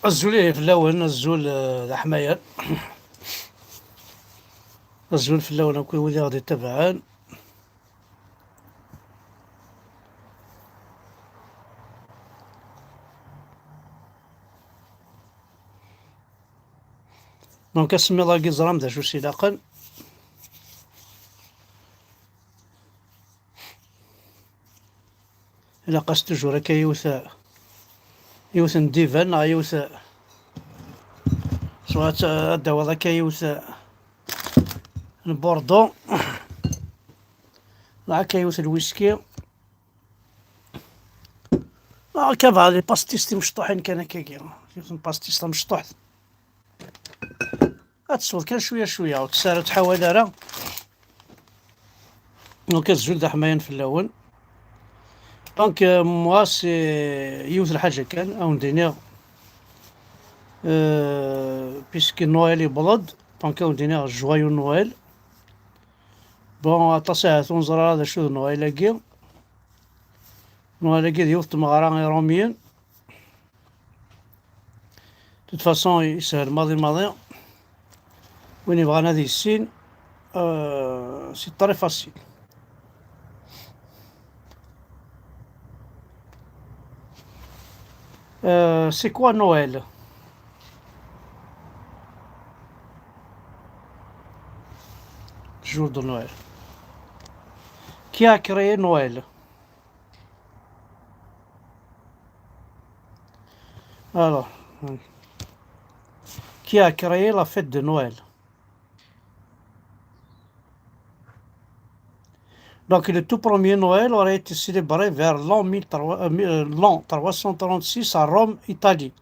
الزول في اللون الزول الحماية الزول في اللون كل ولي غادي يتبعان. دونك اسمي لاكي زرام دا شو سيلاقن إلا قاس تجور هكا يوث نديفان يوث سواء الدواء هكا يوث البوردون هكا يوث الويسكي هكا بعض لي باستيس تي مشطوحين كان هكاكيا يوث باستيس تا مشطوح غتصور كان شوية شوية وتسالو تحاول راه دونك الزول دا حمايان في اللون. دونك موا سي يوث الحاجة كان او ندينيغ بيسكي نويل يبلد دونك او ندينيغ جوايو نويل. بون اطاساعات ونزرا هذا شو نويلاكي يوث تمغارا روميين توت فاسون يسهل ماضي وين يبغى هذه السين سي طري فاسيل. C'est quoi Noël? Jour de Noël. Qui a créé Noël? Alors, qui a créé la fête de Noël? Donc le tout premier Noël aurait été célébré vers l'an 336 à Rome, Italie,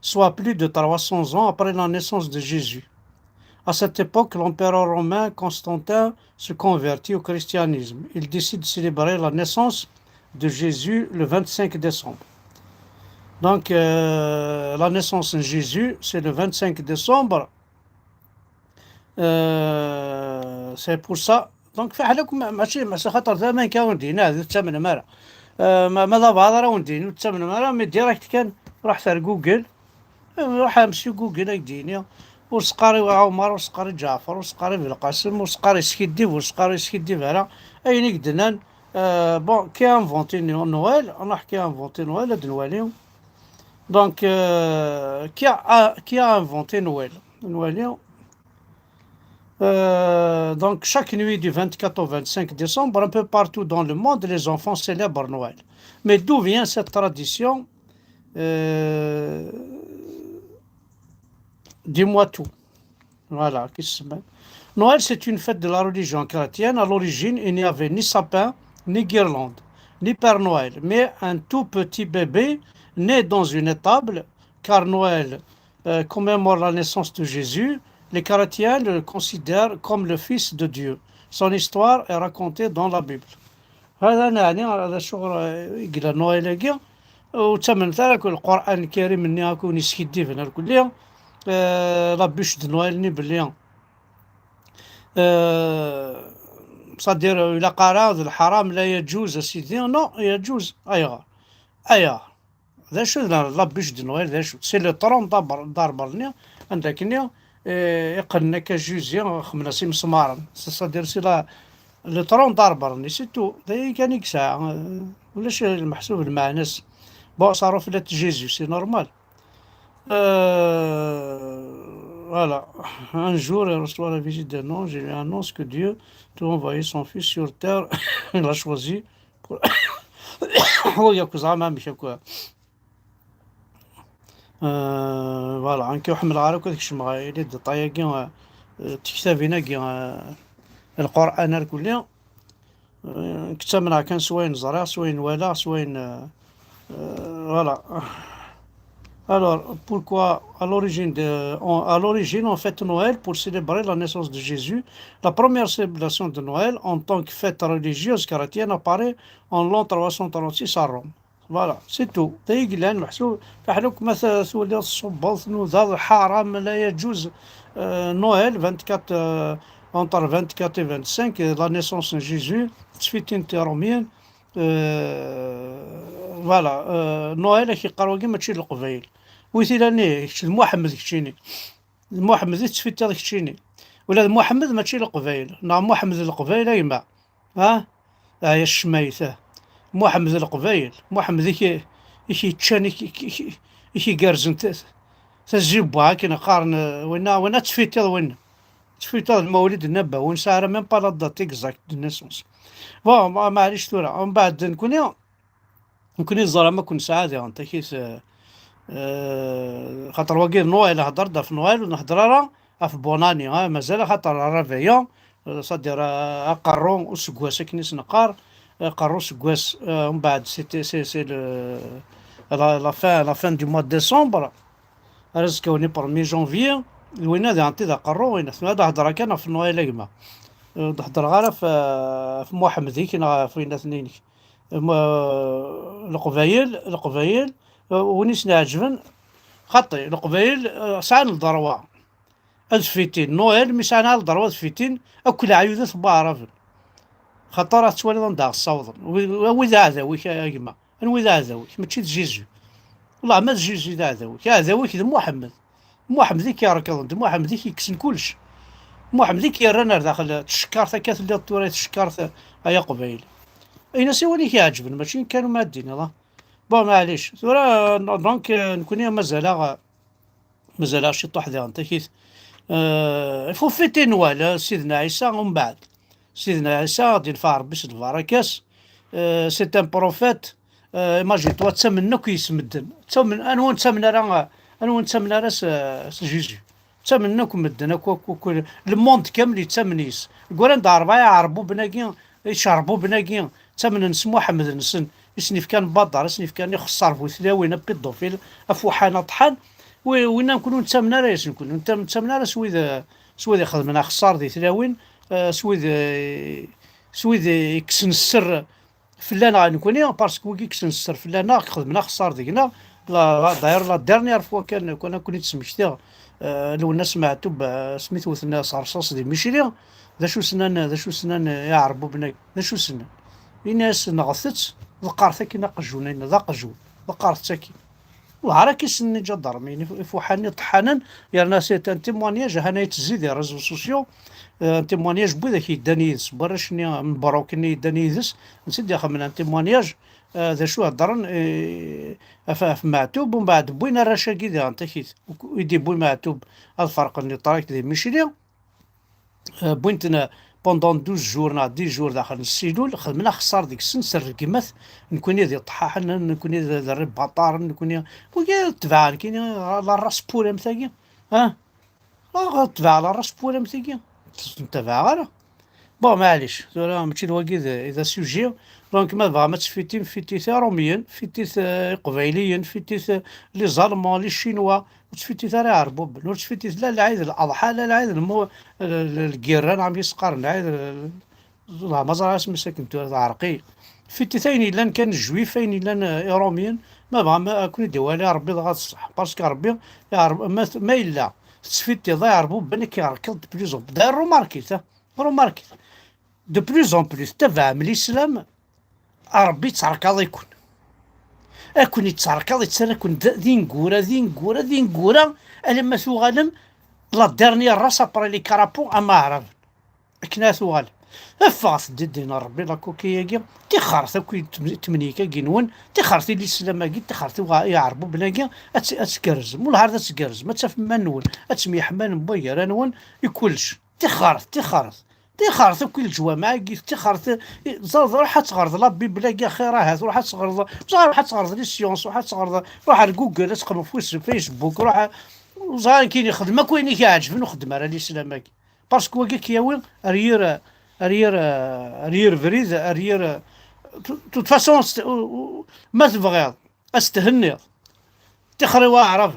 soit plus de 300 ans après la naissance de Jésus. À cette époque, l'empereur romain Constantin se convertit au christianisme. Il décide de célébrer la naissance de Jésus le 25 décembre. Donc la naissance de Jésus, c'est le 25 décembre. C'est pour ça. دونك في حالكم ماشي خاطر زمان كان ودينا هذا الثمن مرة ماذا بهضره ونديني الثمن مرة مي ديريكت كان رحت على جوجل راح امشي جوجل هكديني وسقاري عمر وسقاري جعفر وسقاري بالقاسم وسقاري سكيديف وسقاري سكيديف على اين قدنا بون كي انفونتي نويل انا نحكي انفونتي نويل هاد نواليو دونك كي انفونتي نواليو donc chaque nuit du 24 au 25 décembre, un peu partout dans le monde, les enfants célèbrent Noël. Mais d'où vient cette tradition? Dis-moi tout. Voilà. Noël, c'est une fête de la religion chrétienne. À l'origine, il n'y avait ni sapin, ni guirlande, ni Père Noël, mais un tout petit bébé né dans une étable, car Noël commémore la naissance de Jésus. Les chrétiens le considèrent comme le fils de Dieu. Son histoire est racontée dans la Bible. هذا يعني هذا شغل يقرا نويل وتمن ذلك القرآن الكريم مني أكون يسكدي في الكلية ربيش نويل بليان صدير إلى قرا الحرام لا يجوز سيدي نو يجوز أيا ذا شو ربيش نويل ذا شو سي لو طرون دار برني عندك نيا يقلنا كجوزيا خمنا مسمارا صدير سي لا لو طرون ضربرني سي تو داي كان يكسع ولاش المحسوب المعنس بون صاروا في جيزو سي نورمال voilà un jour il reçoit la visite d'un ange et lui annonce que Dieu a envoyé son fils sur terre il l'a choisi هو ياكو زعما مش هكا فوالا انكي وحمل عارك وداك الشيء مغايلي طايقين تكتابينا كي القرآن الكلي كتمنا كان سوين زرع سوين ولا سوين voilà. Alors, pourquoi à l'origine on fête Noël pour célébrer la naissance de Jésus. La première célébration de Noël en tant que fête religieuse chrétienne apparaît en l'an 336 à Rome. Voilà, c'est tout. تيقلان محسوب فحلوك مثلا تولي الصباط نوض حرام لا يجوز نويل 24 entre 24 et 25 la naissance de Jésus تفيتين روميين فوالا نويل كيقراو كيما تشي القبيل ويثيلاني محمد كشيني، محمد تسفيت هذاك كشيني، ولا محمد ماشي القبايل، نعم محمد القبايل يما. ها يا الشمايت محمد القبايل، محمد يكي تشان يكي كارزن تجيب كي نقارن. وين تسفيت وين تسفيت المولد النبا وين ساعة ميم با لا دات اكزاكت دو نيسونس. بون معليش تورا ومن بعد نكوني الظلام كون سعادة انت كيس. خاطر وكيل نويل هضرنا في نويل ونهضر راه في بوناني مازال خاطر رافيون صدير اقرو وسكواس كنيس نقار قرو سكواس. ومن بعد سي لا فان دو موا ديسمبر رزقوني برومي جونفي وين هذا عطي ذا قرو وين هذا هضره كان في نويل كما هضر غير في محمدي كاين فين اثنين القبايل ونيس نعجبن خطي القبايل سعان الضروة الفيتين نويل مي سعان الضروة الفيتين أكل عيوذة بعرفن خطرات تولي داغ الصوضن وإذا عذاويك يا جماعة وإذا عذاويك ماشي تجيزو والله ما تجيزو إذا عذاويك يا عذاويك محمد ذيك يا ركض محمد ذيك يكسن كلش محمد ذيك يرانا داخل تشكارثة كاث اللي توري تشكارثة يا قبايل أين سواليك يعجبن ماشي كانوا مادين الله. بون معليش ثورا دونك نكون مازال شي طوح ذا انت كيف. الفو فيتي نوال سيدنا عيسى ومن بعد سيدنا عيسى ديال ربي سيد البركاس. سي ان بروفيت. ماجي توا تسمنا كيس مدن تسمن انو نتسمنا راه انو نتسمنا راه جيجي تسمنا مدن كل الموند كامل يتسمنيس القران دار ربعه يعربوا بناكين يشربوا بناكين تسمن نسمو محمد نسن يسنيف كان بادر يسنيف كان يخسر بوثلاوين بيدوفيل افوحانا طحن وين نكونوا نتسمنا راه نكونوا نتسمنا راه سويد خدمنا خسار دي ثلاوين. سويد يكسن السر فلانا غنكوني باسكو كيكسن السر فلانا خدمنا خسار ديكنا. لا داير لا ديرنيير فوا كنا كونيت سمشتيها لو الناس سمعتو سميتو ثنا صرصاص دي ميشيليا ذا شو سنان يعربوا بنا ذا شو سنان الناس نغثت ذقارثا كينا قجونين ذا قجون ذقارث تاكي وعراكي سني جدر ميني فوحاني طحانا يا ناس ان تيموانياج هنا يتزيد يا ريزو سوسيو ان تيموانياج بوذا كي دانيز برشني من بروكني دانيزس نسيت يا من ان تيموانياج ذا شو هضرن في معتوب ومن بعد بوينا راشاكي ذا انت كيت يدي بوي معتوب الفرق اللي طريق ذي ميشيليا بوينتنا بوندون 12 جور 10 جور داخل السيلول خدمنا خسار ديك السن سر كيماث نكون ذي طحاح نكون ذي الرباطار نكون وكي تبع كاين لا راس بور مثاكي لا تبع لا راس بور مثاكي نتبع غير. بون معليش ماشي الواقي اذا سوجي دونك ما بغا ما تفيتين فيتيث روميين فيتيث قبيليين فيتيث لي زالمون لي شينوا وتفيتيث راه يعربوا نور تفيتيث لا العيد الاضحى لا العيد الكيران عم يسقر العيد لا ما زرع اسم ساكن عرقي فيتيثين الا كان جويفين الا روميين ما بغا ما كون دوالي ربي غا الصح باسكو ربي يعرب ما الا تفيتي ضيعربوا بنك يركض بليزون داير روماركيت دو بلوز بلوس تبع من الاسلام ربي تسركاض يكون يتسركاض يتسرى كون ذين كورا الما ثوغالم لا ديرنيير راس ابري لي كارابو اما عرف كنا ثوغالم افاس دينا ربي لا كوكياكي تيخرث كي تمنيكا كينون تيخرث الاسلام كي تيخرث يعربوا بلاكي اتكرز مول هذا تكرز ما تفهم ما نون اتسمي حمان بويا نون يكلش تيخرث كل الجوامع تيخرث روح تغرض لا بلاكي خيرها روح تغرض لي سيونس روح تغرض روح على جوجل تقرا في فيسبوك روح وزار كاين يخدم كاين يعجبني نخدم على الاسلام باسكو كياوي رير فريد رير توت فاسون ما تبغيض استهني تخري واعرف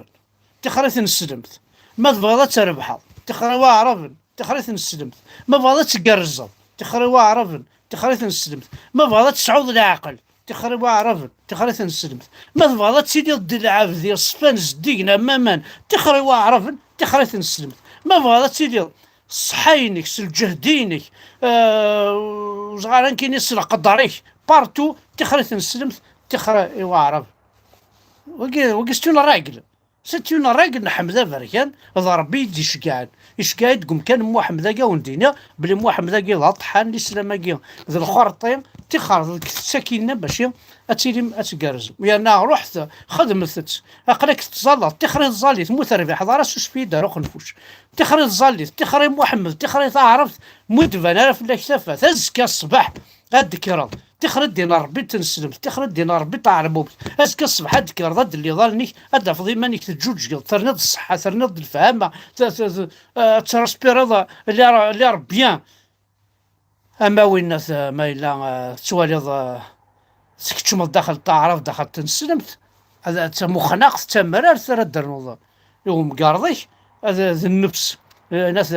تخري تنسلمت ما تبغيض تربح تخري واعرف تخري تنسلمت ما بغيض تقرزل تخري واعرف تخري تنسلمت ما بغيض تسعود العقل تخري واعرف تخري تنسلمت ما تبغيض تسيدي ضد العاب ذي الصفانس ديقنا مامان تخري واعرف تخري تنسلمت ما بغيض تسيدي صحينك سلجهدينك وزغاران كاين يسرق قدريك بارتو تخري تنسلمت تخري واعرف وقستون الراجل ستون راجل نحمد فركان هذا ربي يدي يشقعن يشقعد قم كان مو حمد كا وندينا بلي مو حمد كا لا طحان لي سلام كا ذا الخرطين تخرج السكينه باش اتيلي اتقرز ويانا رحت خدمت اقلك تزلط تخرج زالي تموت ربي حضاره سوسبيدا روح نفوش تخرج زالي تخرج محمد تخرج عرفت مدفن انا في الاكتفاء تزكى الصباح غاد كرا تخرج دينا ربي تنسلم تخرج دينا ربي تعربوك اسكا الصبح هاد ضد اللي ظلني هذا فضي مانيك تجوج ترنض الصحه ترنض الفهامه ترسبير اللي بيان اما وين ما الا توالي سكتشم داخل تعرف داخل تنسلمت هذا مخناق تمرار ترى درنوض يوم قارضي هذا النفس ناس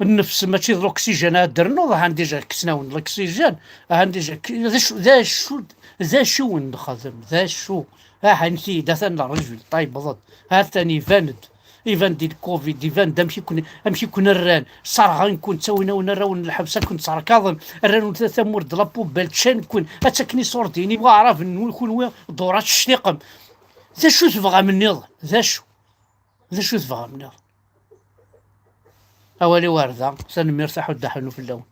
النفس ماشي الاكسجين درنوض عندي جا كسناون الاكسجين عندي جا ذا شو نخدم ذا شو حنتي دثنا الرجل طيب بالضبط ها ثاني فاند ايفان ديال كوفيد ايفان دا مشي كون الران صار نكون تسوينا ونراون الحبسه كنت صار كاظم الران ثلاثه مورد لابو بالتشان كون اتاكني صورتيني بغا عرف نكون دورات الشتيقم ذا شو تبغى مني ذا شو تبغى مني أولي واردة سنمير تحو الدحنو في اللون.